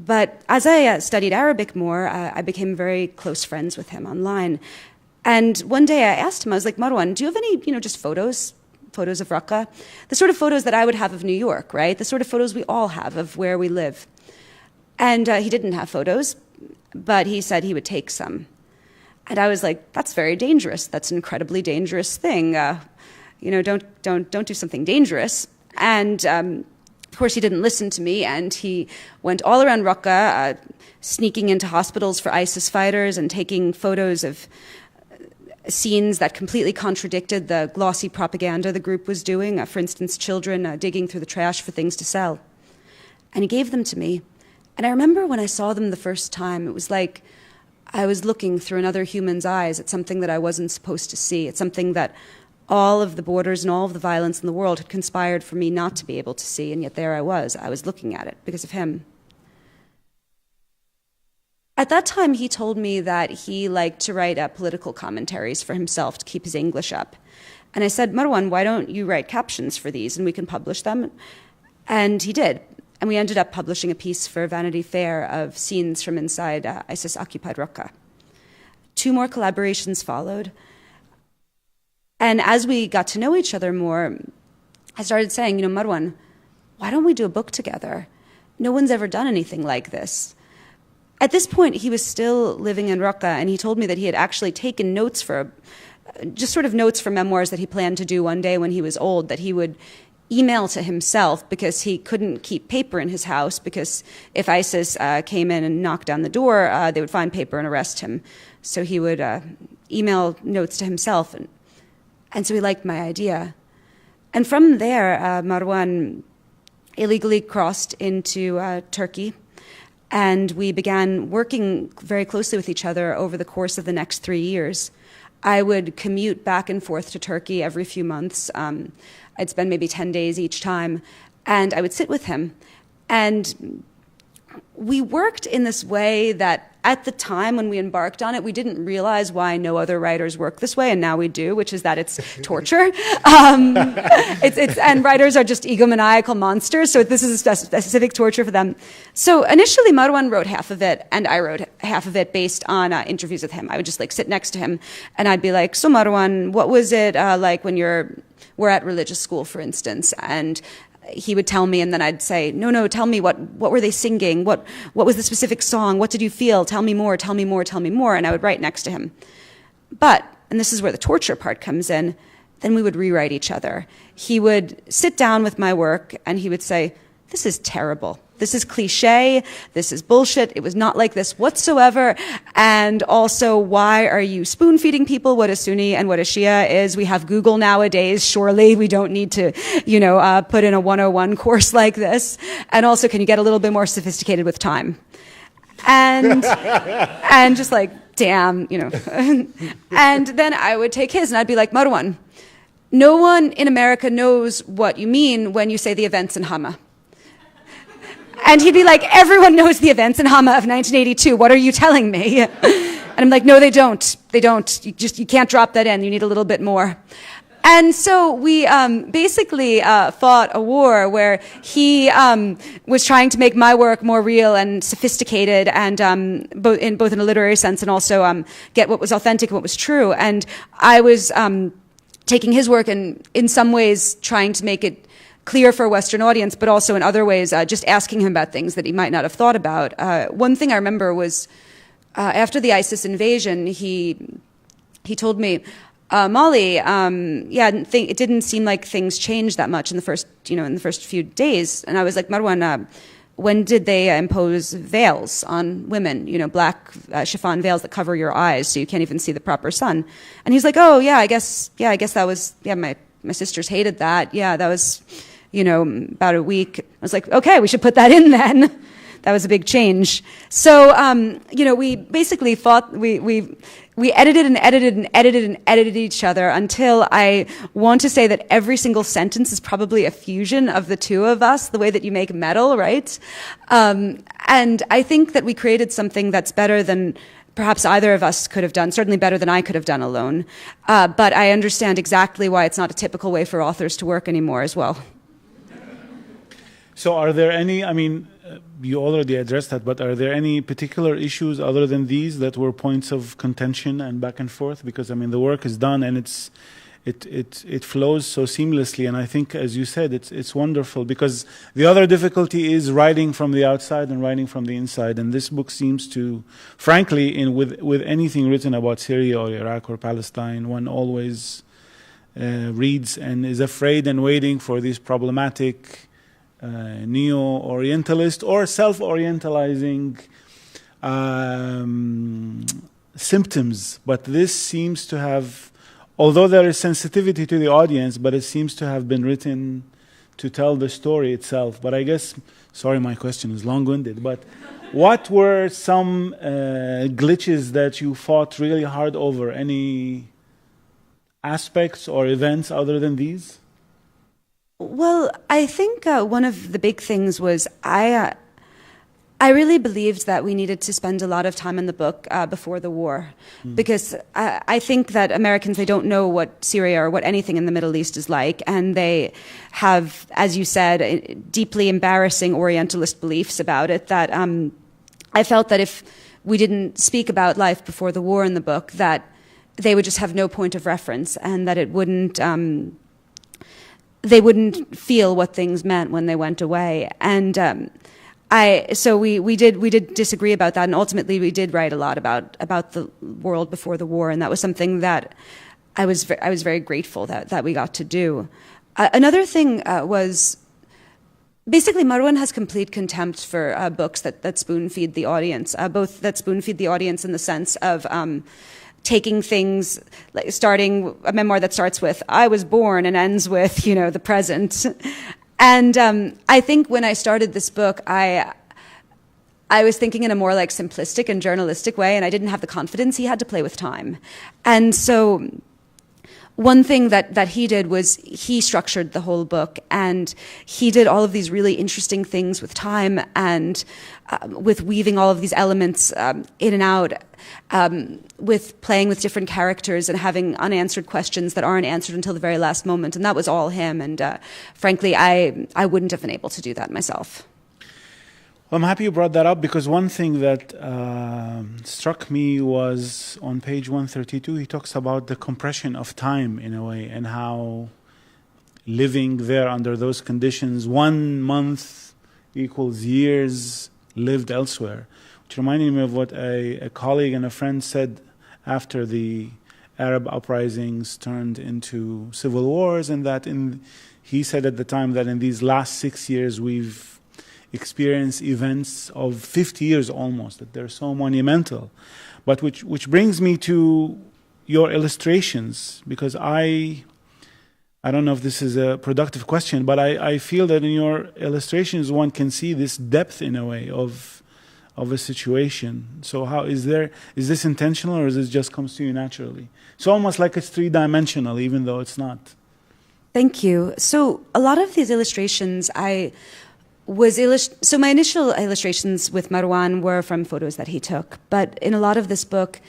But as I studied Arabic more, I became very close friends with him online. And one day I asked him, I was like, Marwan, do you have any, just photos of Raqqa? The sort of photos that I would have of New York, right? The sort of photos we all have of where we live. And he didn't have photos, but he said he would take some. And I was like, that's very dangerous. That's an incredibly dangerous thing. Don't do something dangerous. And of course, he didn't listen to me, and he went all around Raqqa, sneaking into hospitals for ISIS fighters and taking photos of scenes that completely contradicted the glossy propaganda the group was doing. For instance, children digging through the trash for things to sell. And he gave them to me. And I remember when I saw them the first time, it was like I was looking through another human's eyes at something that I wasn't supposed to see. It's something that all of the borders and all of the violence in the world had conspired for me not to be able to see, and yet there I was looking at it because of him. At that time, he told me that he liked to write political commentaries for himself to keep his English up. And I said, Marwan, why don't you write captions for these and we can publish them? And he did. And we ended up publishing a piece for Vanity Fair of scenes from inside ISIS-occupied Raqqa. 2 more collaborations followed. And as we got to know each other more, I started saying, Marwan, why don't we do a book together? No one's ever done anything like this. At this point, he was still living in Raqqa, and he told me that he had actually taken notes just sort of notes for memoirs that he planned to do one day when he was old, that he would email to himself because he couldn't keep paper in his house, because if ISIS came in and knocked down the door, they would find paper and arrest him. So he would email notes to himself, and so he liked my idea. And from there, Marwan illegally crossed into Turkey, and we began working very closely with each other over the course of the next 3 years. I would commute back and forth to Turkey every few months. I'd spend maybe 10 days each time, and I would sit with him. And we worked in this way that at the time when we embarked on it, we didn't realize why no other writers work this way, and now we do, which is that it's torture. And writers are just egomaniacal monsters, so this is a specific torture for them. So initially, Marwan wrote half of it, and I wrote half of it based on interviews with him. I would just sit next to him, and I'd be like, so Marwan, what was it like when we're at religious school, for instance, and he would tell me, and then I'd say, no, tell me, what were they singing? What was the specific song? What did you feel? Tell me more, tell me more, tell me more. And I would write next to him. But, and this is where the torture part comes in, then we would rewrite each other. He would sit down with my work and he would say, this is terrible. This is cliche. This is bullshit. It was not like this whatsoever. And also, why are you spoon feeding people what a Sunni and what a Shia is? We have Google nowadays. Surely we don't need to, put in a 101 course like this. And also, can you get a little bit more sophisticated with time? And, and just damn, And then I would take his and I'd be like, Marwan, no one in America knows what you mean when you say the events in Hama. And he'd be like, everyone knows the events in Hama of 1982. What are you telling me? And I'm like, no, they don't. They don't. You can't drop that in. You need a little bit more. And so we basically fought a war where he was trying to make my work more real and sophisticated, and both in a literary sense, and also get what was authentic and what was true. And I was taking his work and in some ways trying to make it clear for a Western audience, but also in other ways just asking him about things that he might not have thought about. One thing I remember was after the ISIS invasion, he told me, Molly, it didn't seem like things changed that much in the first few days. And I was like, Marwan, when did they impose veils on women? Black chiffon veils that cover your eyes so you can't even see the proper sun. And he's like, oh yeah, I guess that was my sisters hated that. Yeah, that was about a week. I was like, okay, we should put that in then. That was a big change. So, we basically fought, we edited and edited and edited and edited each other until I want to say that every single sentence is probably a fusion of the two of us, the way that you make metal, right? And I think that we created something that's better than perhaps either of us could have done, certainly better than I could have done alone. But I understand exactly why it's not a typical way for authors to work anymore as well. So are there any, you already addressed that, but are there any particular issues other than these that were points of contention and back and forth? Because I mean, the work is done and it flows so seamlessly, and I think, as you said, it's wonderful, because the other difficulty is writing from the outside and writing from the inside, and this book seems to, frankly, with anything written about Syria or Iraq or Palestine, one always reads and is afraid and waiting for these problematic neo-Orientalist or self-orientalizing symptoms, but this seems to have, although there is sensitivity to the audience, but it seems to have been written to tell the story itself. But I guess, sorry, my question is long-winded, but what were some glitches that you fought really hard over? Any aspects or events other than these? Well, I think one of the big things was I really believed that we needed to spend a lot of time in the book before the war, because I think that Americans, they don't know what Syria or what anything in the Middle East is like, and they have, as you said, deeply embarrassing Orientalist beliefs about it, that I felt that if we didn't speak about life before the war in the book, that they would just have no point of reference, and that it wouldn't, they wouldn't feel what things meant when they went away. And so we did disagree about that, and ultimately we did write a lot about the world before the war, and that was something that I was very grateful that we got to do. Another thing was, basically, Marwan has complete contempt for books that spoon feed the audience, both that spoon feed the audience in the sense of taking things, like starting a memoir that starts with "I was born" and ends with, you know, the present. And I think when I started this book, I was thinking in a more like simplistic and journalistic way, and I didn't have the confidence. He had to play with time. And so one thing that he did was he structured the whole book, and he did all of these really interesting things with time and with weaving all of these elements in and out, with playing with different characters and having unanswered questions that aren't answered until the very last moment. And that was all him. And frankly, I wouldn't have been able to do that myself. Well, I'm happy you brought that up, because one thing that struck me was on page 132, he talks about the compression of time in a way, and how living there under those conditions, 1 month equals years lived elsewhere, which reminded me of what a colleague and a friend said after the Arab uprisings turned into civil wars, and that he said at the time that in these last 6 years we've experience events of 50 years almost, that they're so monumental. But which brings me to your illustrations, because I don't know if this is a productive question, but I feel that in your illustrations one can see this depth in a way of a situation. So how is this intentional, or is this just comes to you naturally? It's almost like it's three-dimensional, even though it's not. Thank you. So a lot of these illustrations so my initial illustrations with Marwan were from photos that he took, but in a lot of this book,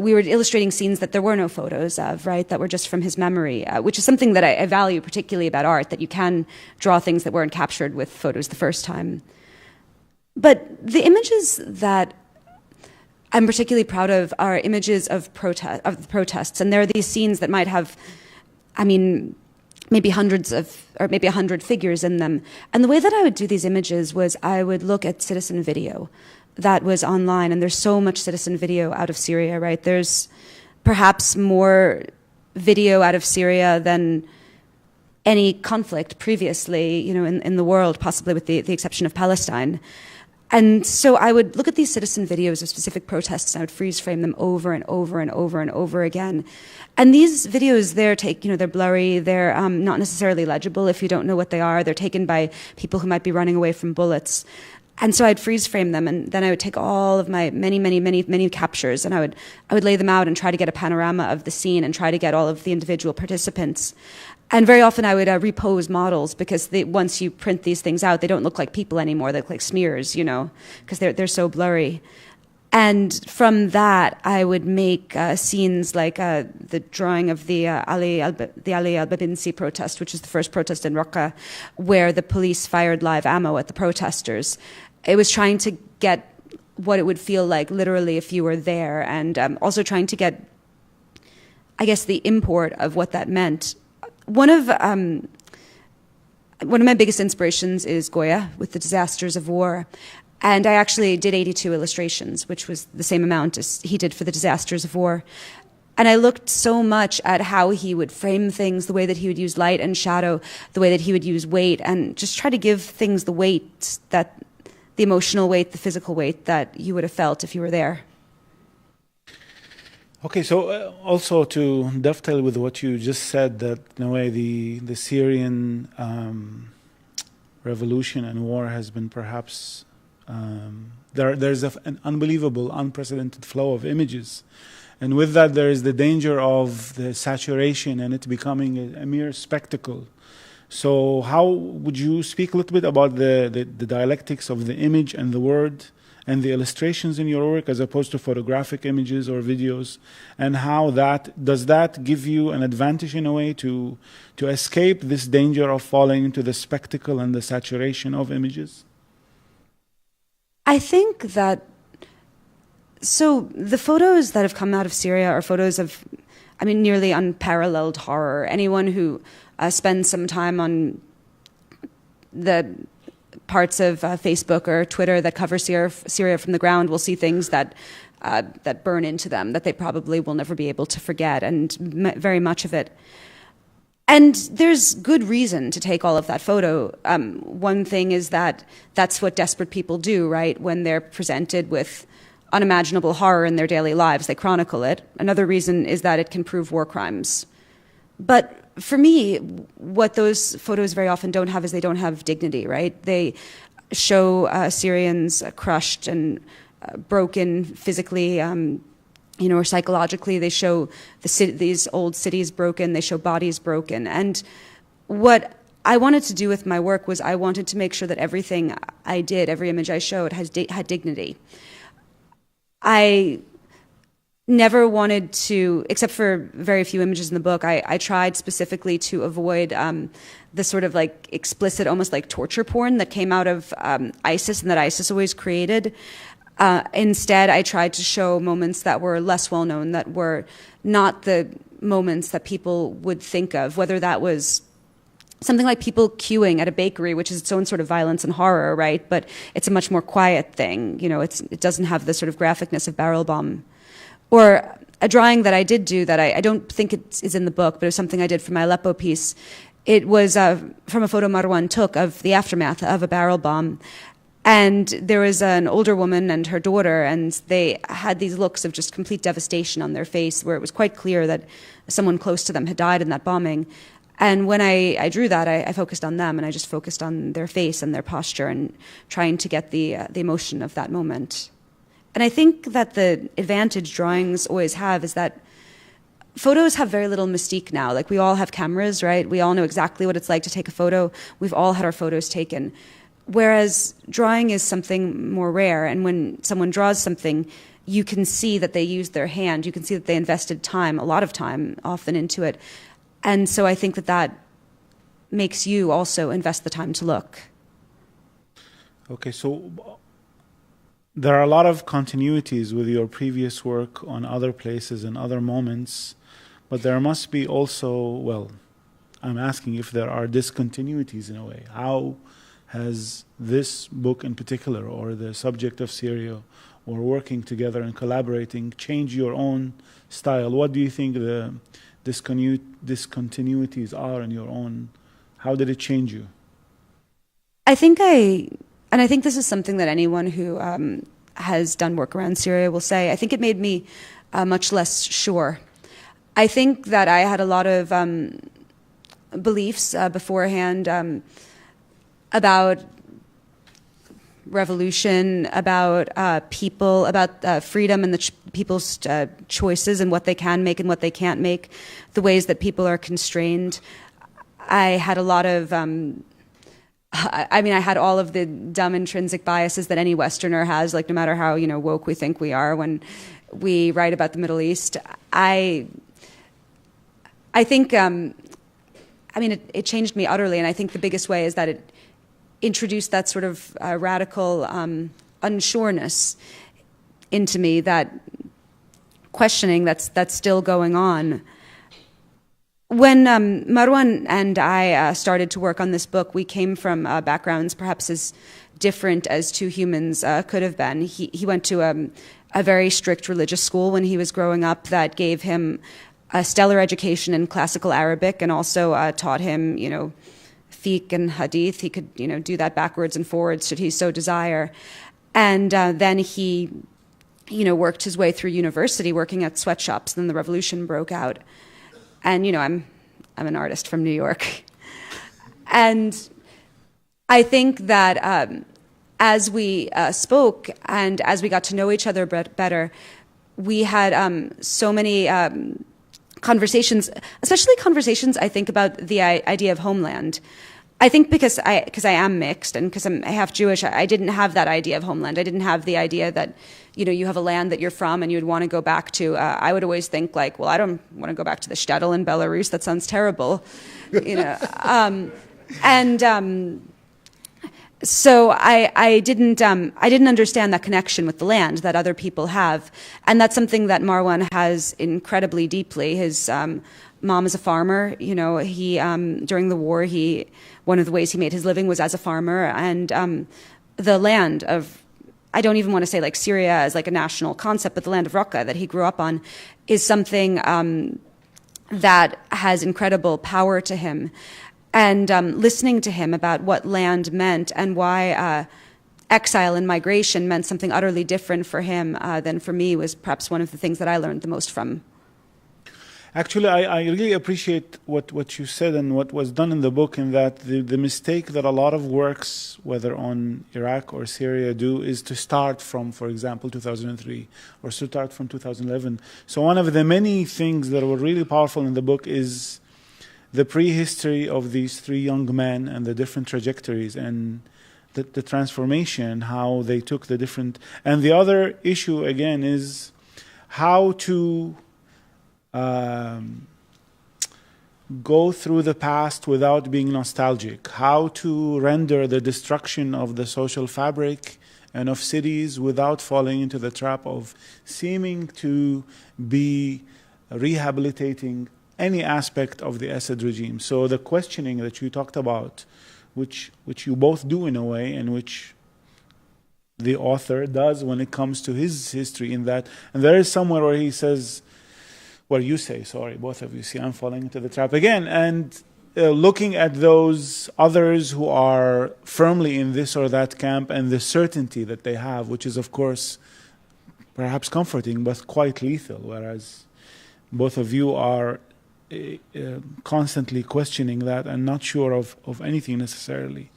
we were illustrating scenes that there were no photos of, right, that were just from his memory, which is something that I value particularly about art, that you can draw things that weren't captured with photos the first time. But the images that I'm particularly proud of are images of the protests, and there are these scenes that might have, maybe maybe 100 figures in them. And the way that I would do these images was I would look at citizen video that was online, and there's so much citizen video out of Syria, right? There's perhaps more video out of Syria than any conflict previously, you know, in the world, possibly with the exception of Palestine. And so I would look at these citizen videos of specific protests, and I would freeze frame them over and over and over and over again. And these videos, they're blurry, they're not necessarily legible if you don't know what they are. They're taken by people who might be running away from bullets. And so I'd freeze frame them, and then I would take all of my many captures, and I would lay them out and try to get a panorama of the scene and try to get all of the individual participants. And very often I would repose models, because once you print these things out, they don't look like people anymore. They look like smears, you know, because they're so blurry. And from that, I would make scenes like the drawing of the Ali al-Babinsi protest, which is the first protest in Raqqa, where the police fired live ammo at the protesters. it was trying to get what it would feel like literally if you were there, and also trying to get, I guess, the import of what that meant. One of my biggest inspirations is Goya with the disasters of war. And I actually did 82 illustrations, which was the same amount as he did for the disasters of war. And I looked so much at how he would frame things, the way that he would use light and shadow, the way that he would use weight, and just try to give things the weight, that the emotional weight, the physical weight that you would have felt if you were there. Okay, so also to dovetail with what you just said, that in a way the Syrian revolution and war has been perhaps, there's an unbelievable, unprecedented flow of images. And with that, there is the danger of the saturation and it becoming a mere spectacle. So how would you speak a little bit about the dialectics of the image and the word and the illustrations in your work as opposed to photographic images or videos, and how does that give you an advantage in a way to escape this danger of falling into the spectacle and the saturation of images? I think that, so the photos that have come out of Syria are photos of, I mean, nearly unparalleled horror. Anyone who spends some time on the parts of Facebook or Twitter that cover Syria from the ground will see things that burn into them, that they probably will never be able to forget, and very much of it. And there's good reason to take all of that photo. One thing is that that's what desperate people do, right? When they're presented with unimaginable horror in their daily lives, they chronicle it. Another reason is that it can prove war crimes. But for me, what those photos very often don't have is they don't have dignity, right? They show Syrians crushed and broken physically, or psychologically. They show these old cities broken. They show bodies broken. And what I wanted to do with my work was I wanted to make sure that everything I did, every image I showed, had dignity. I never wanted to, except for very few images in the book, I tried specifically to avoid the sort of like explicit, almost like torture porn that came out of ISIS and that ISIS always created. Instead, I tried to show moments that were less well known, that were not the moments that people would think of, whether that was something like people queuing at a bakery, which is its own sort of violence and horror, right? But it's a much more quiet thing. It doesn't have the sort of graphicness of barrel bomb. Or a drawing that I did do that I don't think it is in the book, but it was something I did for my Aleppo piece. It was from a photo Marwan took of the aftermath of a barrel bomb. And there was an older woman and her daughter, and they had these looks of just complete devastation on their face, where it was quite clear that someone close to them had died in that bombing. And when I drew that, I focused on them, and I just focused on their face and their posture and trying to get the emotion of that moment. And I think that the advantage drawings always have is that photos have very little mystique now. Like, we all have cameras, right? We all know exactly what it's like to take a photo. We've all had our photos taken. Whereas drawing is something more rare, and when someone draws something, you can see that they used their hand. You can see that they invested time, a lot of time, often into it. And so I think that makes you also invest the time to look. Okay, so there are a lot of continuities with your previous work on other places and other moments, but there must be also, well, I'm asking if there are discontinuities in a way. How has this book in particular, or the subject of Syria, or working together and collaborating, changed your own style? What do you think the discontinuities are in your own? How did it change you? I think this is something that anyone who has done work around Syria will say. I think it made me much less sure. I think that I had a lot of beliefs beforehand about revolution, about people, about freedom and people's choices and what they can make and what they can't make, the ways that people are constrained. I had a lot of, I had all of the dumb intrinsic biases that any Westerner has, like no matter how, woke we think we are when we write about the Middle East. I think, it changed me utterly, and I think the biggest way is that introduced that sort of radical unsureness into me, that questioning that's still going on. When Marwan and I started to work on this book, we came from backgrounds perhaps as different as two humans could have been. He went to a very strict religious school when he was growing up that gave him a stellar education in classical Arabic and also taught him, fiqh and hadith. He could, do that backwards and forwards should he so desire. And then he, worked his way through university working at sweatshops. Then the revolution broke out. And, I'm an artist from New York. And I think that as we spoke and as we got to know each other better, we had so many conversations, especially conversations, I think, about the idea of homeland. I think because I am mixed and because I'm half Jewish, I didn't have that idea of homeland. I didn't have the idea that, you have a land that you're from and you'd want to go back to. I would always think like, well, I don't want to go back to the shtetl in Belarus. That sounds terrible, So I didn't understand that connection with the land that other people have, and that's something that Marwan has incredibly deeply. His mom is a farmer. He during the war, one of the ways he made his living was as a farmer, and the land of, I don't even want to say like Syria as like a national concept, but the land of Raqqa that he grew up on is something that has incredible power to him. And listening to him about what land meant and why exile and migration meant something utterly different for him than for me was perhaps one of the things that I learned the most from. Actually, I really appreciate what you said and what was done in the book, in that the mistake that a lot of works, whether on Iraq or Syria, do is to start from, for example, 2003 or to start from 2011. So one of the many things that were really powerful in the book is the prehistory of these three young men and the different trajectories and the transformation, how they took the different... And the other issue, again, is how to go through the past without being nostalgic, how to render the destruction of the social fabric and of cities without falling into the trap of seeming to be rehabilitating any aspect of the Assad regime. So the questioning that you talked about, which you both do in a way, and which the author does when it comes to his history, in that, and there is somewhere where he says, well, you say, sorry, both of you, see, I'm falling into the trap again, and looking at those others who are firmly in this or that camp and the certainty that they have, which is, of course, perhaps comforting, but quite lethal, whereas both of you are constantly questioning that and not sure of anything necessarily,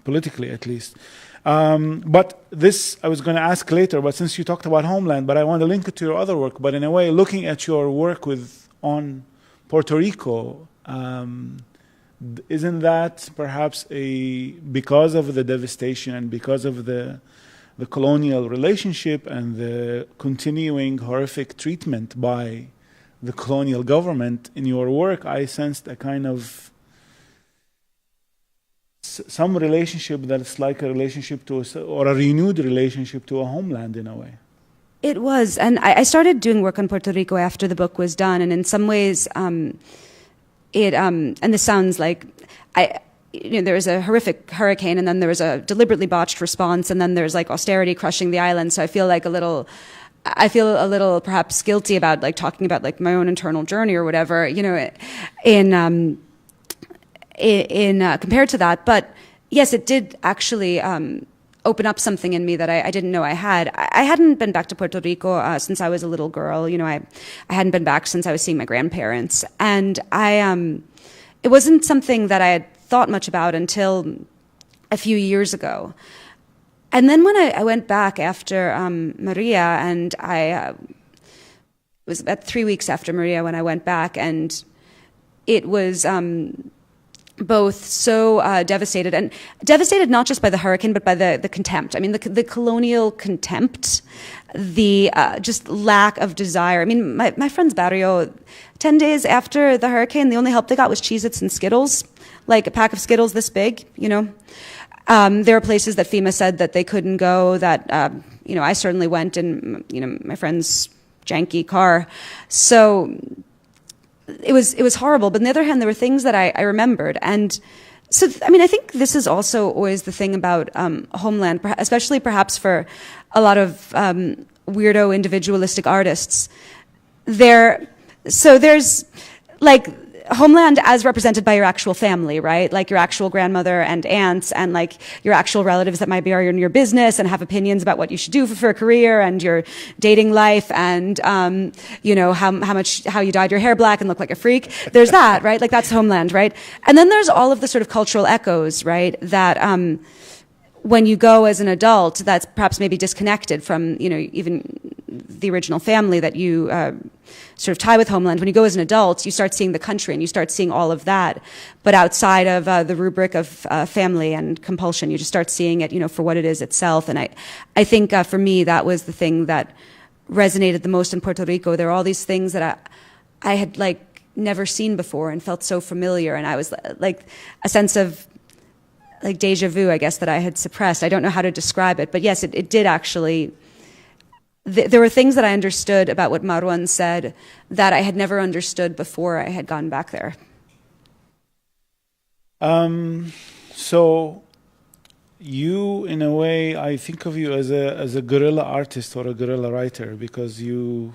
politically at least. But this I was going to ask later, but since you talked about homeland, but I want to link it to your other work. But in a way, looking at your work on Puerto Rico, isn't that perhaps because of the devastation and because of the colonial relationship and the continuing horrific treatment by the colonial government in your work, I sensed a kind of some relationship that's like a relationship to or a renewed relationship to a homeland in a way. It was, and I started doing work on Puerto Rico after the book was done, and in some ways, and this sounds like there was a horrific hurricane, and then there was a deliberately botched response, and then there's like austerity crushing the island. So I feel a little perhaps guilty about like talking about like my own internal journey or whatever, in compared to that. But yes, it did actually open up something in me that I didn't know I had. I hadn't been back to Puerto Rico since I was a little girl. I hadn't been back since I was seeing my grandparents, and it wasn't something that I had thought much about until a few years ago. And then when I went back after Maria, and it was about 3 weeks after Maria when I went back, and it was both so devastated not just by the hurricane, but by the contempt. I mean, the colonial contempt, the just lack of desire. I mean, my friend's barrio, 10 days after the hurricane, the only help they got was Cheez-Its and Skittles, like a pack of Skittles this big, There are places that FEMA said that they couldn't go, that, I certainly went in, my friend's janky car. So it was horrible. But on the other hand, there were things that I remembered. And so, I think this is also always the thing about Homeland, especially perhaps for a lot of weirdo individualistic artists. There's like Homeland as represented by your actual family, right? Like your actual grandmother and aunts and like your actual relatives that might be in your business and have opinions about what you should do for a career and your dating life and, how you dyed your hair black and look like a freak. There's that, right? Like that's Homeland, right? And then there's all of the sort of cultural echoes, right? That, when you go as an adult, that's perhaps maybe disconnected from, even the original family that you sort of tie with Homeland. When you go as an adult, you start seeing the country and you start seeing all of that. But outside of the rubric of family and compulsion, you just start seeing it, for what it is itself. And I think for me, that was the thing that resonated the most in Puerto Rico. There are all these things that I had like never seen before and felt so familiar. And I was like a sense of like deja vu, I guess, that I had suppressed. I don't know how to describe it, but yes, it did actually. There were things that I understood about what Marwan said that I had never understood before I had gone back there. So you, in a way, I think of you as a guerrilla artist or a guerrilla writer because you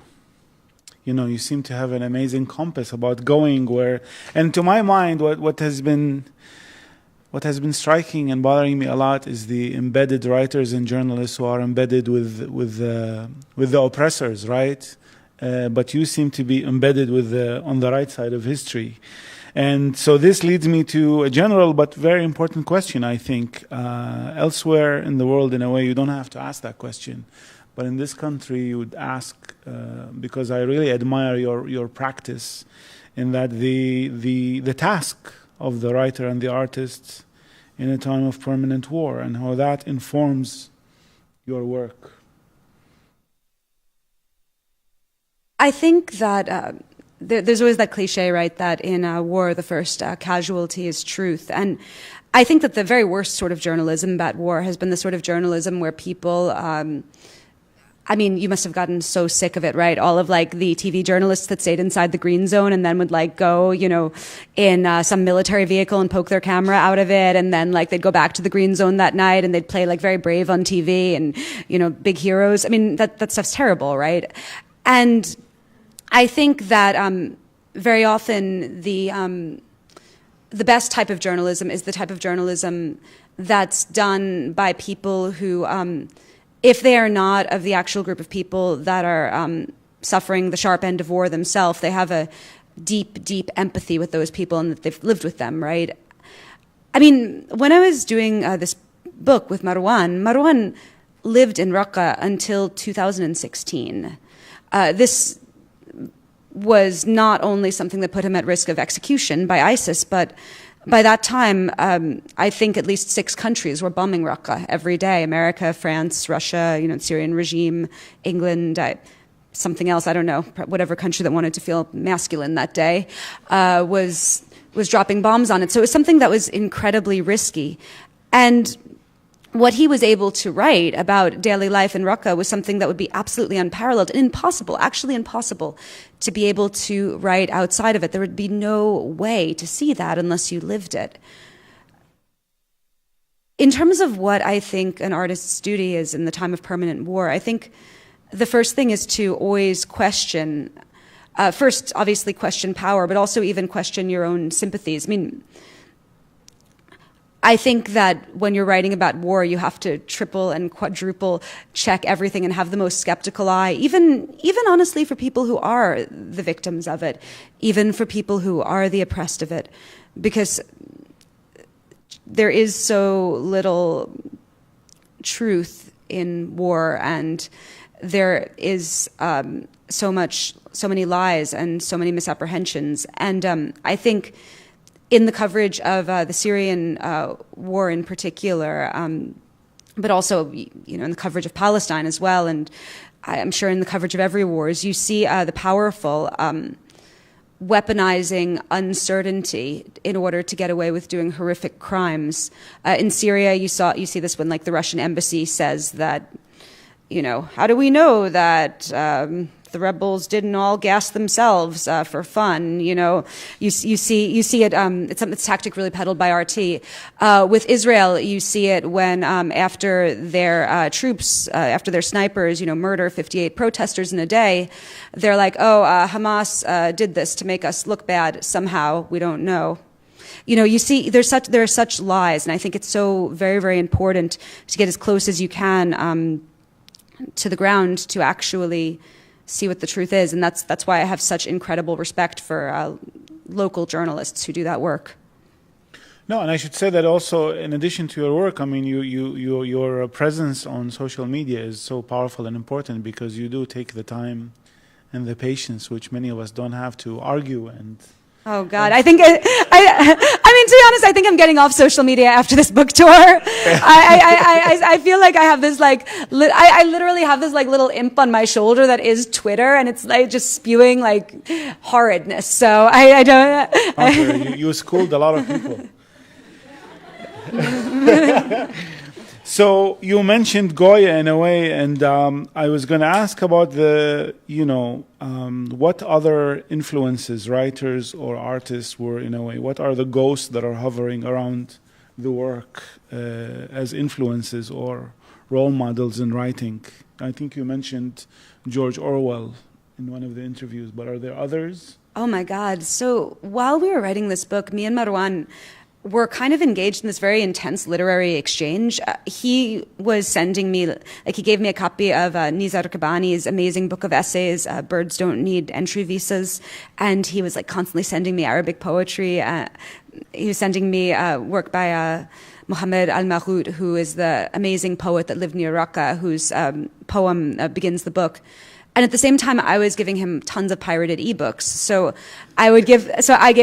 seem to have an amazing compass about going where. And to my mind, what has been striking and bothering me a lot is the embedded writers and journalists who are embedded with the oppressors, right? But you seem to be embedded on the right side of history. And so this leads me to a general but very important question, I think. Elsewhere in the world, in a way, you don't have to ask that question. But in this country, you would ask, because I really admire your practice in that the task of the writer and the artist in a time of permanent war and how that informs your work. I think that there's always that cliche, right, that in a war the first casualty is truth. And I think that the very worst sort of journalism about war has been the sort of journalism where people you must have gotten so sick of it, right? All of like the TV journalists that stayed inside the green zone and then would like go, in some military vehicle and poke their camera out of it. And then like they'd go back to the green zone that night and they'd play like very brave on TV and, big heroes. That stuff's terrible, right? And I think that very often the best type of journalism is the type of journalism that's done by people who, if they are not of the actual group of people that are suffering the sharp end of war themselves, they have a deep, deep empathy with those people and that they've lived with them, right? When I was doing this book with Marwan lived in Raqqa until 2016. This was not only something that put him at risk of execution by ISIS, but by that time, I think at least 6 countries were bombing Raqqa every day. America, France, Russia, Syrian regime, England, something else, I don't know, whatever country that wanted to feel masculine that day, was dropping bombs on it. So it was something that was incredibly risky. And what he was able to write about daily life in Raqqa was something that would be absolutely unparalleled and impossible, actually impossible, to be able to write outside of it. There would be no way to see that unless you lived it. In terms of what I think an artist's duty is in the time of permanent war, I think the first thing is to always question, first, obviously question power, but also even question your own sympathies. I think that when you're writing about war, you have to triple and quadruple check everything and have the most skeptical eye, even honestly for people who are the victims of it, even for people who are the oppressed of it, because there is so little truth in war, and there is so many lies and so many misapprehensions. And I think in the coverage of the Syrian war in particular, but also in the coverage of Palestine as well, and I'm sure in the coverage of every war, is you see the powerful weaponizing uncertainty in order to get away with doing horrific crimes. In Syria, you see this when, like, the Russian embassy says that, how do we know that the rebels didn't all gas themselves for fun? You see it. It's tactic really peddled by RT. With Israel, you see it when after their troops, after their snipers, murder 58 protesters in a day, they're like, Hamas did this to make us look bad somehow. We don't know. You see, there are such lies, and I think it's so very, very important to get as close as you can to the ground to actually see what the truth is, and that's why I have such incredible respect for local journalists who do that work. No, and I should say that also, in addition to your work, I mean, your presence on social media is so powerful and important because you do take the time and the patience, which many of us don't have, to argue and. Oh God, I think, I mean, to be honest, I think I'm getting off social media after this book tour. I feel like I have this, like, I literally have this, like, little imp on my shoulder that is Twitter, and it's, like, just spewing, like, horridness. So I don't. You schooled a lot of people. So you mentioned Goya in a way, and I was going to ask about what other influences, writers or artists were in a way. What are the ghosts that are hovering around the work as influences or role models in writing? I think you mentioned George Orwell in one of the interviews, but are there others? Oh my God. So while we were writing this book, me and Marwan were kind of engaged in this very intense literary exchange. He was sending me, he gave me a copy of Nizar Kabani's amazing book of essays, Birds Don't Need Entry Visas, and he was, like, constantly sending me Arabic poetry. He was sending me work by Mohammed Al-Maghroud, who is the amazing poet that lived near Raqqa, whose poem begins the book. And at the same time, I was giving him tons of pirated ebooks. So I gave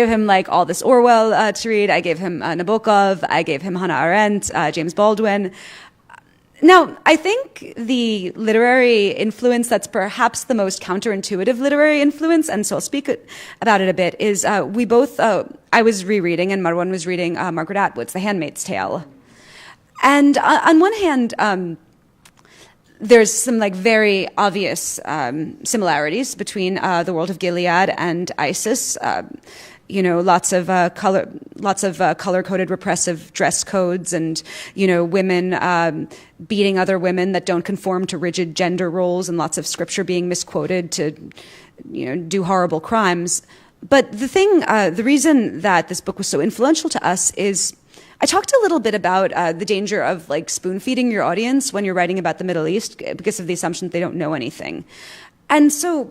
him, like, all this Orwell to read. I gave him Nabokov. I gave him Hannah Arendt, James Baldwin. Now, I think the literary influence that's perhaps the most counterintuitive literary influence, and so I'll speak about it a bit, is I was rereading, and Marwan was reading Margaret Atwood's The Handmaid's Tale. And on one hand, there's some, like, very obvious similarities between the world of Gilead and ISIS. Lots of color-coded repressive dress codes, and women beating other women that don't conform to rigid gender roles, and lots of scripture being misquoted to do horrible crimes. But the reason that this book was so influential to us is I talked a little bit about the danger of, like, spoon-feeding your audience when you're writing about the Middle East because of the assumption that they don't know anything. And so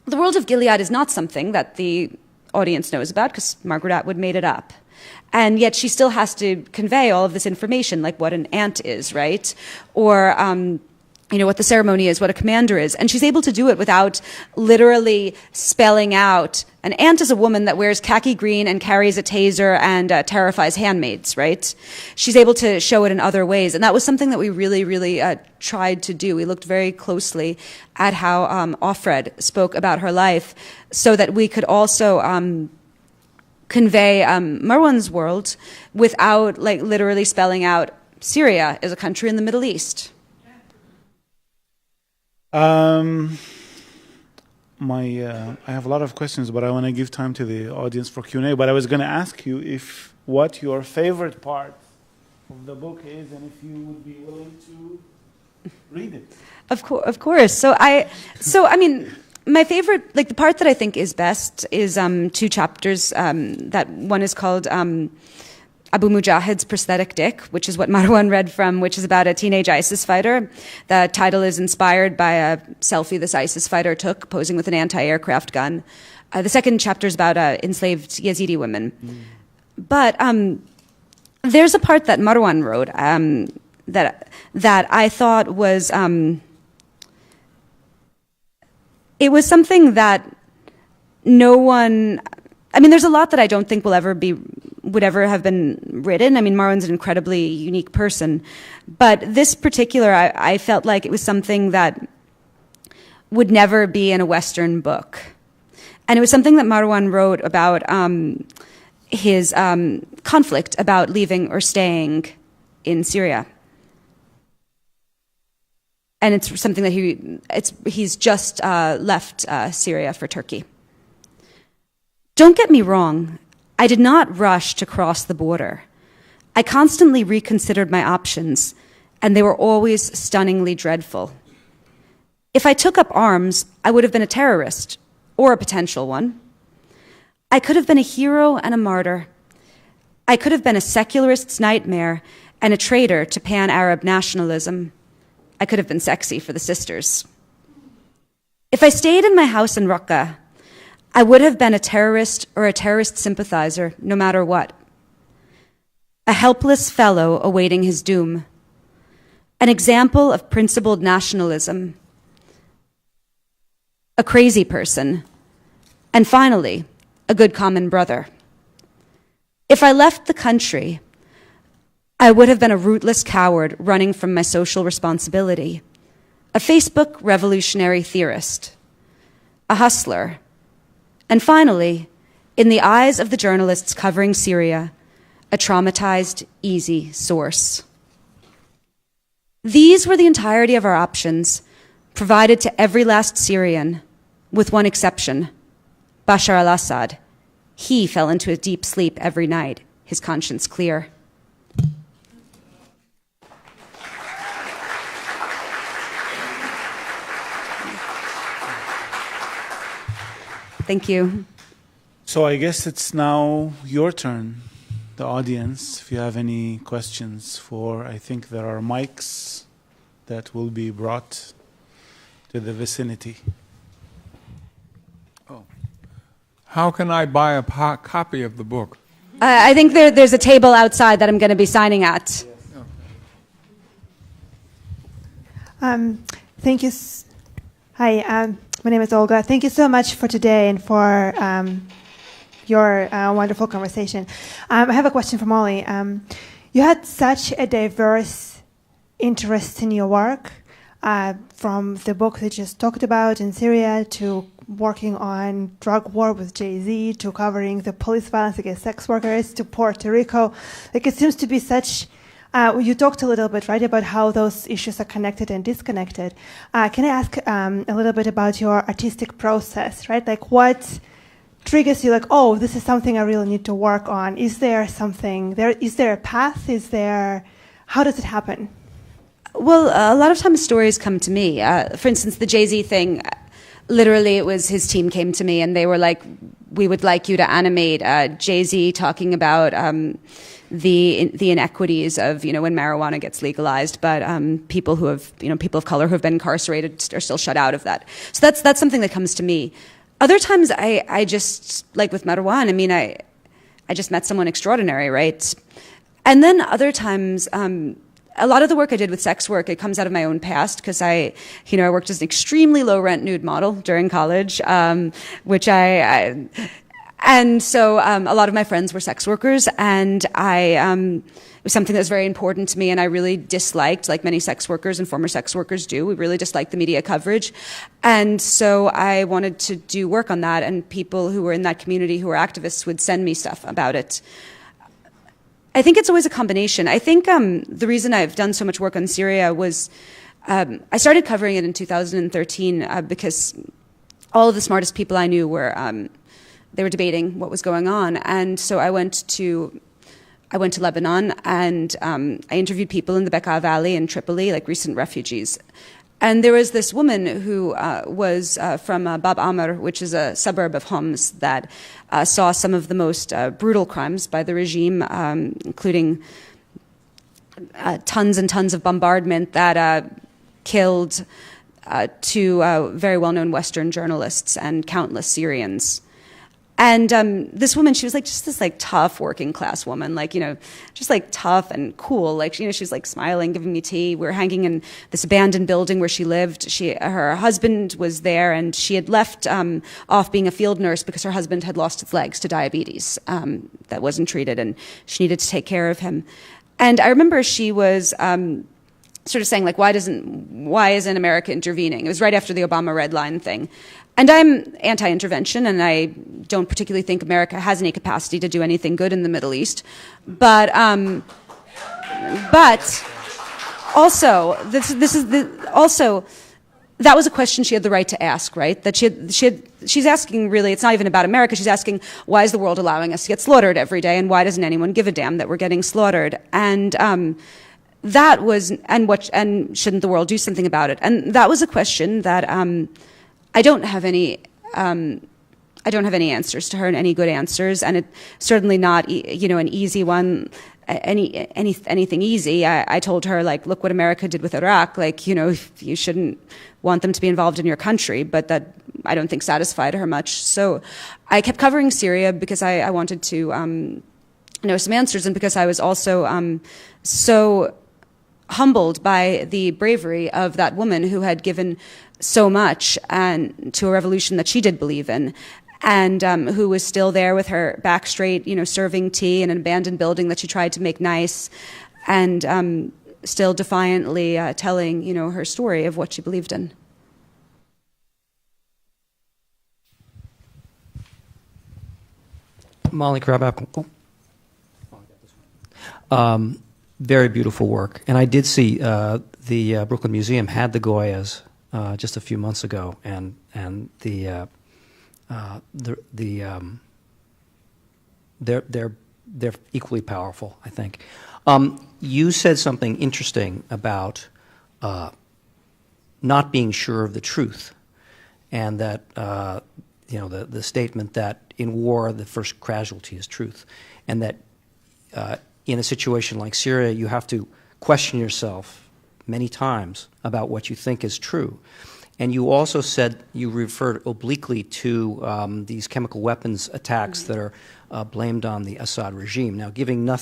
the world of Gilead is not something that the audience knows about because Margaret Atwood made it up. And yet she still has to convey all of this information, like what an ant is, right? Or what the ceremony is, what a commander is. And she's able to do it without literally spelling out. An ant is a woman that wears khaki green and carries a taser and terrifies handmaids, right? She's able to show it in other ways. And that was something that we really, really tried to do. We looked very closely at how Offred spoke about her life so that we could also convey Marwan's world without, like, literally spelling out Syria is a country in the Middle East. I have a lot of questions, but I want to give time to the audience for Q&A. But I was going to ask you what your favorite part of the book is, and if you would be willing to read it. Of course. So I mean, my favorite, like, the part that I think is best is two chapters. That one is called Abu Mujahid's Prosthetic Dick, which is what Marwan read from, which is about a teenage ISIS fighter. The title is inspired by a selfie this ISIS fighter took posing with an anti-aircraft gun. The second chapter is about enslaved Yazidi women. But there's a part that Marwan wrote that I thought was it was something that no one. I mean, there's a lot that I don't think would ever have been written. I mean, Marwan's an incredibly unique person, but this particular, I felt like it was something that would never be in a Western book. And it was something that Marwan wrote about his conflict about leaving or staying in Syria. And it's something that he's just left Syria for Turkey. Don't get me wrong, I did not rush to cross the border. I constantly reconsidered my options, and they were always stunningly dreadful. If I took up arms, I would have been a terrorist, or a potential one. I could have been a hero and a martyr. I could have been a secularist's nightmare and a traitor to pan-Arab nationalism. I could have been sexy for the sisters. If I stayed in my house in Raqqa, I would have been a terrorist or a terrorist sympathizer, no matter what. A helpless fellow awaiting his doom. An example of principled nationalism. A crazy person. And finally, a good common brother. If I left the country, I would have been a rootless coward running from my social responsibility, a Facebook revolutionary theorist, a hustler, and finally, in the eyes of the journalists covering Syria, a traumatized, easy source. These were the entirety of our options, provided to every last Syrian, with one exception, Bashar al-Assad. He fell into a deep sleep every night, his conscience clear. Thank you. So I guess it's now your turn, the audience, if you have any questions I think there are mics that will be brought to the vicinity. Oh. How can I buy a copy of the book? I think there's a table outside that I'm going to be signing at. Thank you. Hi, my name is Olga. Thank you so much for today and for your wonderful conversation. I have a question for Molly. You had such a diverse interest in your work, from the book that you just talked about in Syria to working on drug war with Jay-Z to covering the police violence against sex workers to Puerto Rico. Like, it seems to be such... you talked a little bit, right, about how those issues are connected and disconnected. Can I ask a little bit about your artistic process, right? Like, what triggers you, like, oh, this is something I really need to work on? Is there something, is there a path? How does it happen? Well, a lot of times stories come to me. For instance, the Jay-Z thing, literally it was his team came to me and they were like, we would like you to animate Jay-Z talking about... the inequities of, when marijuana gets legalized, but people of color who have been incarcerated are still shut out of that. So that's something that comes to me. Other times I just, like with Marwan, I just met someone extraordinary, right? And then other times, a lot of the work I did with sex work, it comes out of my own past because I worked as an extremely low rent nude model during college, which and so a lot of my friends were sex workers, and it was something that was very important to me, and I really disliked, like many sex workers and former sex workers do, we really disliked the media coverage. And so I wanted to do work on that, and people who were in that community who were activists would send me stuff about it. I think it's always a combination. I think the reason I've done so much work on Syria was I started covering it in 2013 because all of the smartest people I knew were... they were debating what was going on, and so I went to Lebanon, and I interviewed people in the Bekaa Valley in Tripoli, like recent refugees. And there was this woman who was from Bab Amr, which is a suburb of Homs, that saw some of the most brutal crimes by the regime, including tons and tons of bombardment that killed two very well-known Western journalists and countless Syrians. And this woman, she was like just this like tough working class woman, like, just like tough and cool. Like, she was like smiling, giving me tea. We were hanging in this abandoned building where she lived. Her husband was there, and she had left off being a field nurse because her husband had lost his legs to diabetes that wasn't treated, and she needed to take care of him. And I remember she was sort of saying like, why isn't America intervening? It was right after the Obama red line thing. And I'm anti-intervention, and I don't particularly think America has any capacity to do anything good in the Middle East. But also, that was a question she had the right to ask, right? That she's asking really, it's not even about America, she's asking, why is the world allowing us to get slaughtered every day, and why doesn't anyone give a damn that we're getting slaughtered? And that was, and shouldn't the world do something about it? And that was a question that I don't have any answers to her, and any good answers, and it's certainly not, an easy one. Anything easy. I told her, like, look what America did with Iraq. Like, you shouldn't want them to be involved in your country, but that I don't think satisfied her much. So I kept covering Syria because I wanted to know some answers, and because I was also so humbled by the bravery of that woman who had given so much and to a revolution that she did believe in. And who was still there with her back straight, serving tea in an abandoned building that she tried to make nice, and still defiantly telling, her story of what she believed in. Molly Crabapple. Very beautiful work. And I did see the Brooklyn Museum had the Goyas just a few months ago, and they're equally powerful, I think. You said something interesting about not being sure of the truth, and that the statement that in war the first casualty is truth, and that in a situation like Syria you have to question yourself many times about what you think is true. And you also said, you referred obliquely to these chemical weapons attacks that are blamed on the Assad regime. Now, giving no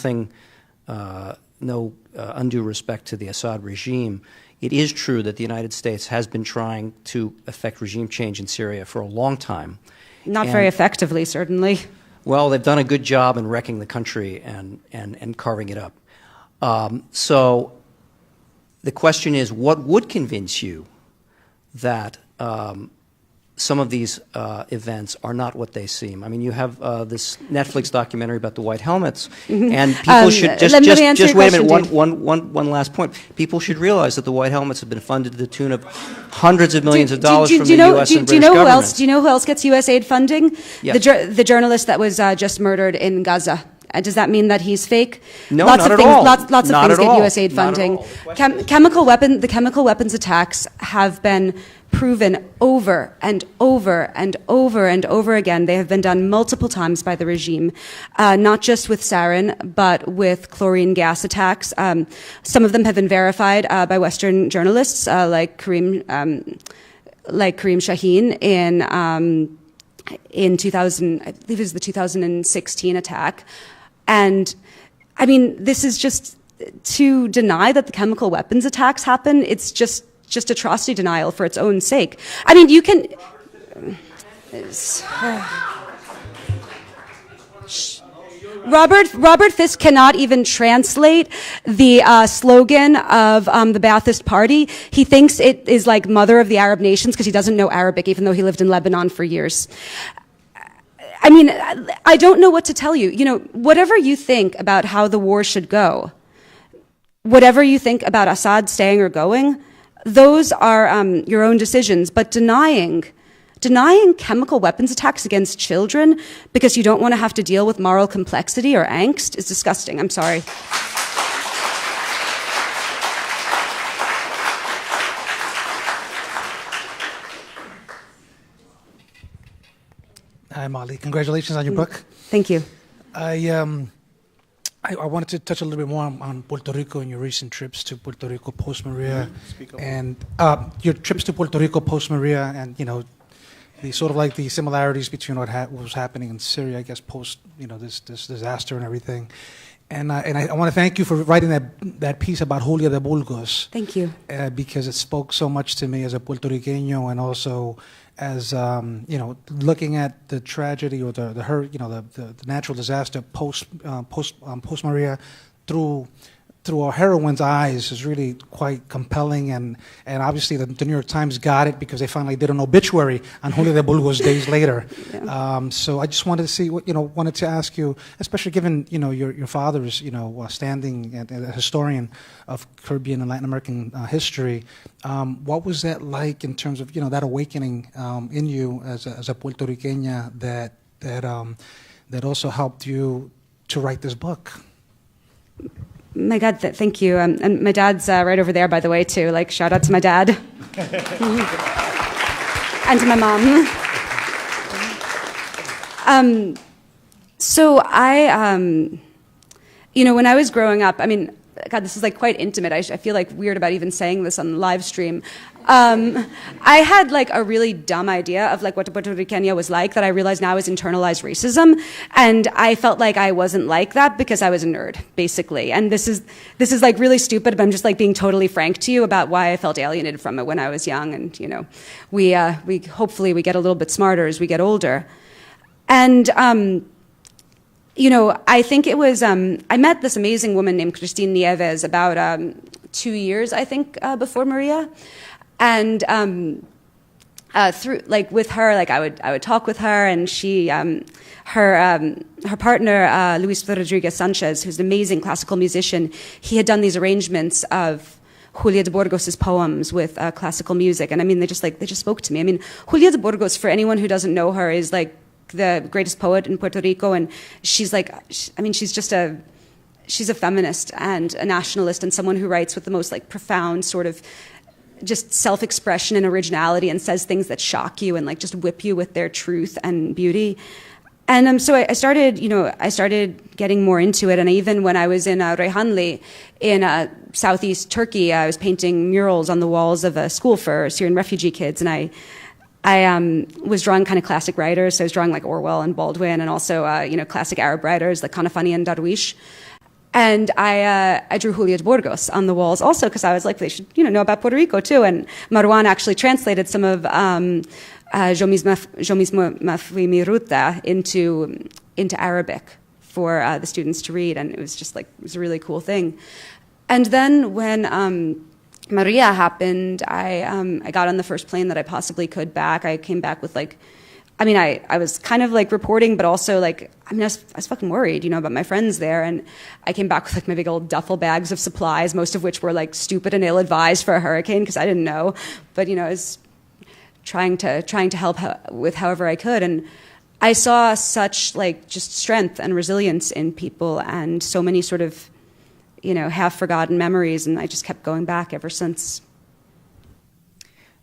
undue respect to the Assad regime, it is true that the United States has been trying to effect regime change in Syria for a long time. Not very effectively, certainly. Well, they've done a good job in wrecking the country and carving it up. So the question is, what would convince you that some of these events are not what they seem? I mean, you have this Netflix documentary about the White Helmets, and people should just wait a minute. One last point. People should realize that the White Helmets have been funded to the tune of hundreds of millions of dollars from the U.S. and British governments. Do you know who else gets USAID funding? Yes. The journalist that was just murdered in Gaza. Does that mean that he's fake? No, lots not of at things, all. Lots of Not things at get all. USAID Not funding. at all. The chemical weapons attacks have been proven over and over and over and over again. They have been done multiple times by the regime, not just with sarin, but with chlorine gas attacks. Some of them have been verified by Western journalists, like Karim Shaheen in 2000, I believe it was the 2016 attack. And I mean, this is just, to deny that the chemical weapons attacks happen, it's just atrocity denial for its own sake. I mean, you can... Robert Fisk cannot even translate the slogan of the Ba'athist Party. He thinks it is like Mother of the Arab Nations because he doesn't know Arabic, even though he lived in Lebanon for years. I mean, I don't know what to tell you. Whatever you think about how the war should go, whatever you think about Assad staying or going, those are your own decisions. But denying chemical weapons attacks against children because you don't want to have to deal with moral complexity or angst is disgusting. I'm sorry. Hi, Molly. Congratulations on your book. Thank you. I wanted to touch a little bit more on Puerto Rico and your recent trips to Puerto Rico post-Maria, and your trips to Puerto Rico post-Maria, and the sort of like the similarities between what was happening in Syria, I guess, post this disaster and everything. And I want to thank you for writing that piece about Julia de Burgos. Thank you. Because it spoke so much to me as a Puerto Riqueño, and also as looking at the tragedy or the natural disaster post Maria through through a heroine's eyes is really quite compelling, and obviously the New York Times got it because they finally did an obituary on Julio de Burgos days later. Yeah. So I just wanted to see wanted to ask you, especially given your father's standing as a historian of Caribbean and Latin American history, what was that like in terms of that awakening in you as a Puerto Riqueña that also helped you to write this book? My God, thank you. And my dad's right over there, by the way, too. Like, shout out to my dad. And to my mom. So I, when I was growing up, I mean, God, this is like quite intimate. I feel like weird about even saying this on the live stream. I had like a really dumb idea of like what Puerto Riqueña was like that I realize now is internalized racism, and I felt like I wasn't like that because I was a nerd, basically. And this is like really stupid, but I'm just like being totally frank to you about why I felt alienated from it when I was young. And we hopefully we get a little bit smarter as we get older. And I think it was, I met this amazing woman named Christine Nieves about 2 years, I think, before Maria. And through, like, with her, like, I would talk with her, and she, her partner, Luis Rodriguez Sanchez, who's an amazing classical musician, he had done these arrangements of Julia de Burgos' poems with classical music. And I mean, they just spoke to me. I mean, Julia de Burgos, for anyone who doesn't know her, is like the greatest poet in Puerto Rico, and she's like, I mean, she's a feminist and a nationalist and someone who writes with the most like profound sort of just self-expression and originality and says things that shock you and like just whip you with their truth and beauty. And so I started getting more into it. And even when I was in Reyhanli in southeast Turkey, I was painting murals on the walls of a school for Syrian refugee kids, and I was drawing kind of classic writers, so I was drawing like Orwell and Baldwin, and also classic Arab writers like Kanafani and Darwish. And I drew Julia de Burgos on the walls also because I was like, they should know about Puerto Rico too. And Marwan actually translated some of Yo misma fui mi ruta into Arabic for the students to read, and it was a really cool thing. And then when Maria happened, I got on the first plane that I possibly could back. I came back with I was kind of like reporting, but also like, I was fucking worried, about my friends there. And I came back with like my big old duffel bags of supplies, most of which were like stupid and ill-advised for a hurricane because I didn't know. But, I was trying to help with however I could. And I saw such like just strength and resilience in people and so many sort of, half-forgotten memories. And I just kept going back ever since.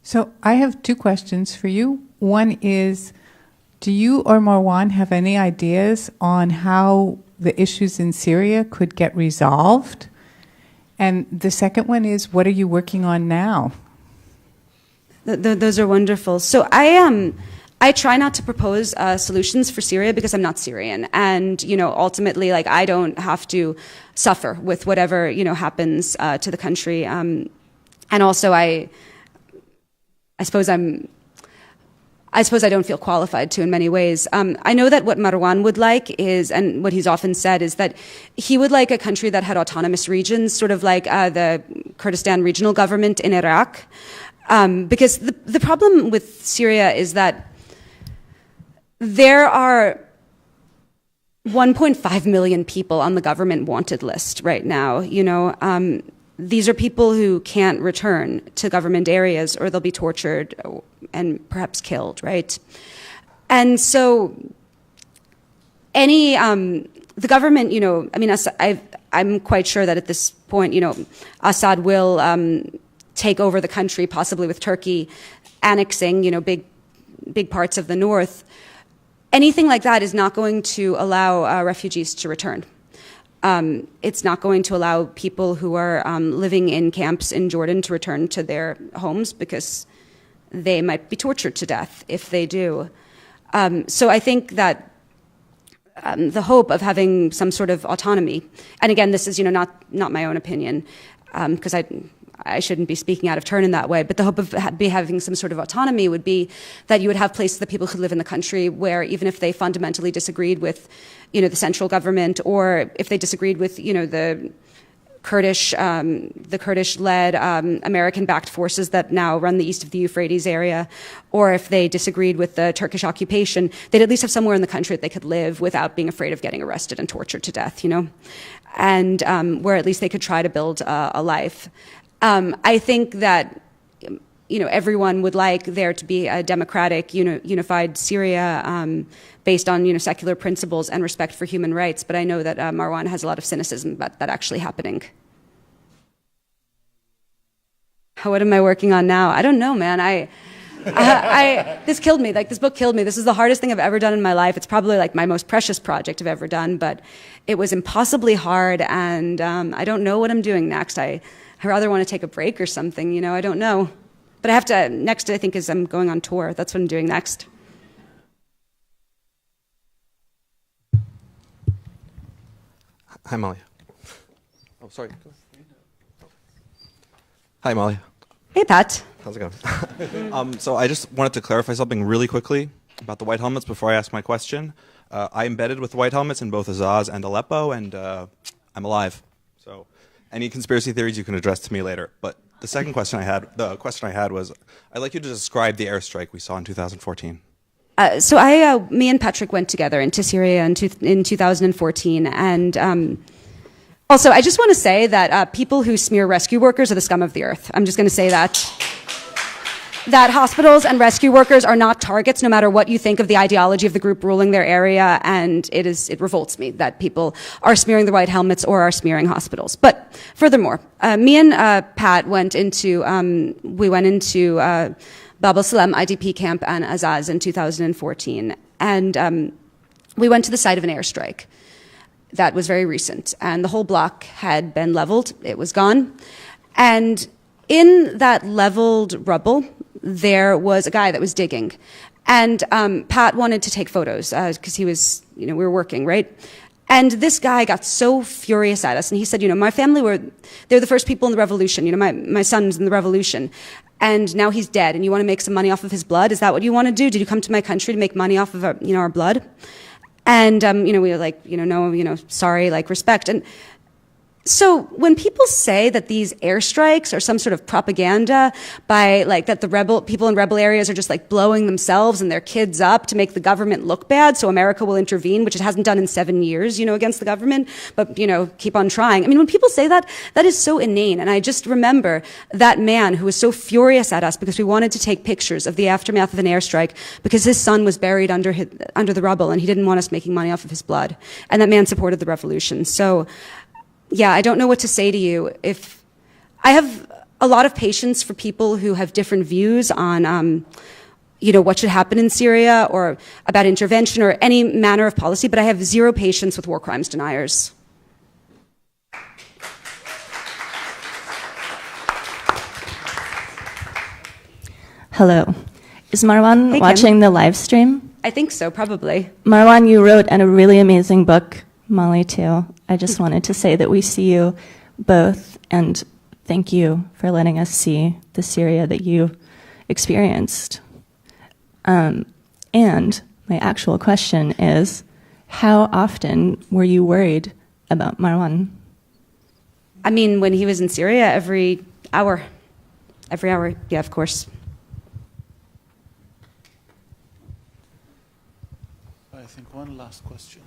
So I have two questions for you. One is, do you or Marwan have any ideas on how the issues in Syria could get resolved? And the second one is, what are you working on now? Those are wonderful. So I try not to propose solutions for Syria because I'm not Syrian. And, ultimately, like, I don't have to suffer with whatever, happens to the country. And also I suppose I don't feel qualified to in many ways. I know that what Marwan would like is, and what he's often said, is that he would like a country that had autonomous regions, sort of like the Kurdistan regional government in Iraq. Because the problem with Syria is that there are 1.5 million people on the government wanted list right now, These are people who can't return to government areas or they'll be tortured and perhaps killed, right? And so the government, I'm quite sure that at this point, Assad will take over the country, possibly with Turkey annexing, big parts of the north. Anything like that is not going to allow refugees to return. It's not going to allow people who are living in camps in Jordan to return to their homes because they might be tortured to death if they do. So I think that the hope of having some sort of autonomy, and again, this is not my own opinion, because I shouldn't be speaking out of turn in that way, but the hope of having some sort of autonomy would be that you would have places that people could live in the country where even if they fundamentally disagreed with, the central government, or if they disagreed with, the the Kurdish-led American-backed forces that now run the east of the Euphrates area, or if they disagreed with the Turkish occupation, they'd at least have somewhere in the country that they could live without being afraid of getting arrested and tortured to death, and where at least they could try to build a life. I think that everyone would like there to be a democratic, unified Syria based on secular principles and respect for human rights. But I know that Marwan has a lot of cynicism about that actually happening. What am I working on now? I don't know, man. This killed me. This book killed me. This is the hardest thing I've ever done in my life. It's probably my most precious project I've ever done, but it was impossibly hard, and I don't know what I'm doing next. I rather want to take a break or something, I don't know. But I have to, next I think is I'm going on tour. That's what I'm doing next. Hi, Malia. Oh, sorry. Hi, Malia. Hey, Pat. How's it going? So I just wanted to clarify something really quickly about the White Helmets before I ask my question. I embedded with the White Helmets in both Azaz and Aleppo, and I'm alive. So any conspiracy theories you can address to me later. But the question I had was, I'd like you to describe the airstrike we saw in 2014. So me and Patrick went together into Syria in 2014, and also I just want to say that people who smear rescue workers are the scum of the earth. I'm just going to say that hospitals and rescue workers are not targets, no matter what you think of the ideology of the group ruling their area, and it revolts me that people are smearing the White Helmets or are smearing hospitals. But furthermore, me and Pat went into Bab al-Salam IDP camp and Azaz in 2014, and we went to the site of an airstrike that was very recent, and the whole block had been leveled. It was gone, and in that leveled rubble, there was a guy that was digging. And Pat wanted to take photos because he was, we were working, right? And this guy got so furious at us. And he said, my family they're the first people in the revolution. My son's in the revolution. And now he's dead. And you want to make some money off of his blood? Is that what you want to do? Did you come to my country to make money off of our blood? And, we were like, no, sorry, respect. And so when people say that these airstrikes are some sort of propaganda by that the people in rebel areas are just blowing themselves and their kids up to make the government look bad, so America will intervene, which it hasn't done in 7 years, against the government, but keep on trying. I mean, when people say that, that is so inane. And I just remember that man who was so furious at us because we wanted to take pictures of the aftermath of an airstrike because his son was buried under the rubble and he didn't want us making money off of his blood. And that man supported the revolution. So yeah, I don't know what to say to you. If I have a lot of patience for people who have different views on, what should happen in Syria or about intervention or any manner of policy, but I have zero patience with war crimes deniers. Hello. Is Marwan watching the live stream? I think so, probably. Marwan, you wrote a really amazing book. Molly, too. I just wanted to say that we see you both, and thank you for letting us see the Syria that you experienced. And my actual question is, how often were you worried about Marwan? I mean, when he was in Syria, every hour. Every hour, yeah, of course. I think one last question.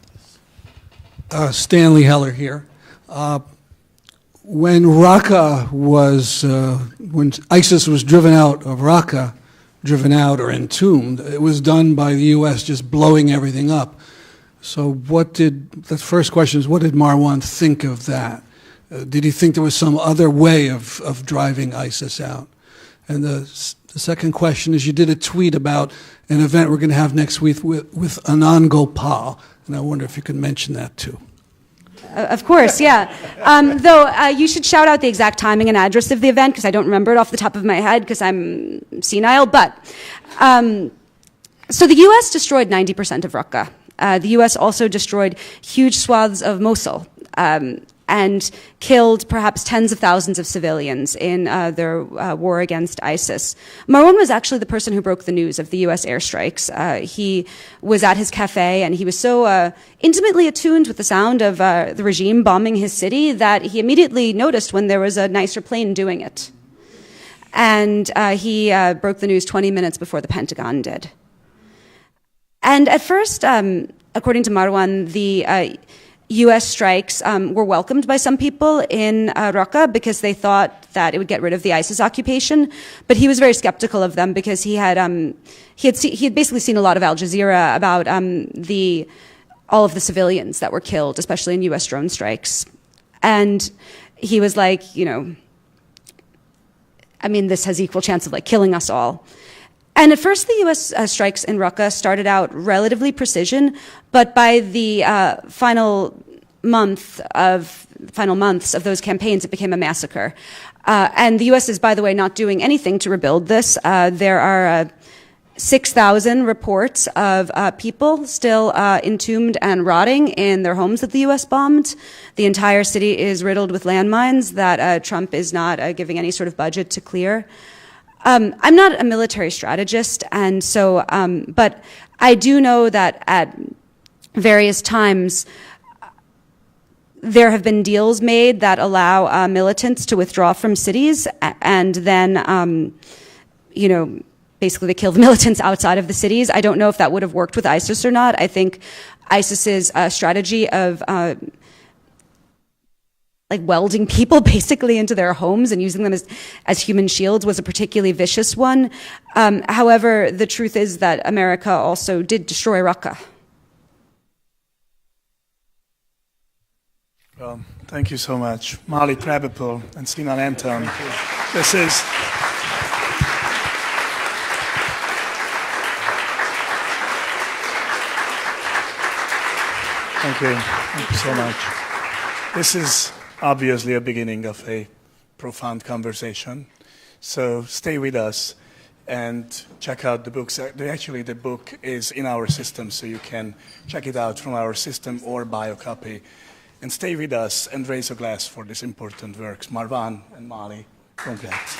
Stanley Heller here. When Raqqa when ISIS was driven out of Raqqa, or entombed, it was done by the U.S. just blowing everything up. So the first question is, what did Marwan think of that? Did he think there was some other way of driving ISIS out? And the second question is, you did a tweet about an event we're going to have next week with Anand Gopal, and I wonder if you could mention that too. Of course, yeah. Though you should shout out the exact timing and address of the event because I don't remember it off the top of my head because I'm senile. But so the U.S. destroyed 90% of Raqqa. The U.S. also destroyed huge swaths of Mosul. and killed perhaps tens of thousands of civilians in their war against ISIS. Marwan was actually the person who broke the news of the U.S. airstrikes. He was at his cafe, and he was so intimately attuned with the sound of the regime bombing his city that he immediately noticed when there was a nicer plane doing it. And he broke the news 20 minutes before the Pentagon did. And at first, according to Marwan, the U.S. strikes were welcomed by some people in Raqqa because they thought that it would get rid of the ISIS occupation. But he was very skeptical of them because he had basically seen a lot of Al Jazeera about all of the civilians that were killed, especially in U.S. drone strikes. And he was like, I mean, this has equal chance of like killing us all. And at first, the U.S. Strikes in Raqqa started out relatively precision, but by the final months of those campaigns, it became a massacre. And the U.S. is, by the way, not doing anything to rebuild this. There are 6,000 reports of people still entombed and rotting in their homes that the U.S. bombed. The entire city is riddled with landmines that Trump is not giving any sort of budget to clear. I'm not a military strategist, and so, but I do know that at various times there have been deals made that allow militants to withdraw from cities, and then, basically they kill the militants outside of the cities. I don't know if that would have worked with ISIS or not. I think ISIS's strategy of like welding people basically into their homes and using them as human shields was a particularly vicious one. However, the truth is that America also did destroy Raqqa. Well, thank you so much. Molly Crabapple and Sinan Anton. This is... Thank you. Thank you so much. This is obviously a beginning of a profound conversation. So stay with us and check out the books. Actually, the book is in our system, so you can check it out from our system or buy a copy. And stay with us and raise a glass for this important works. Marwan and Molly, congrats.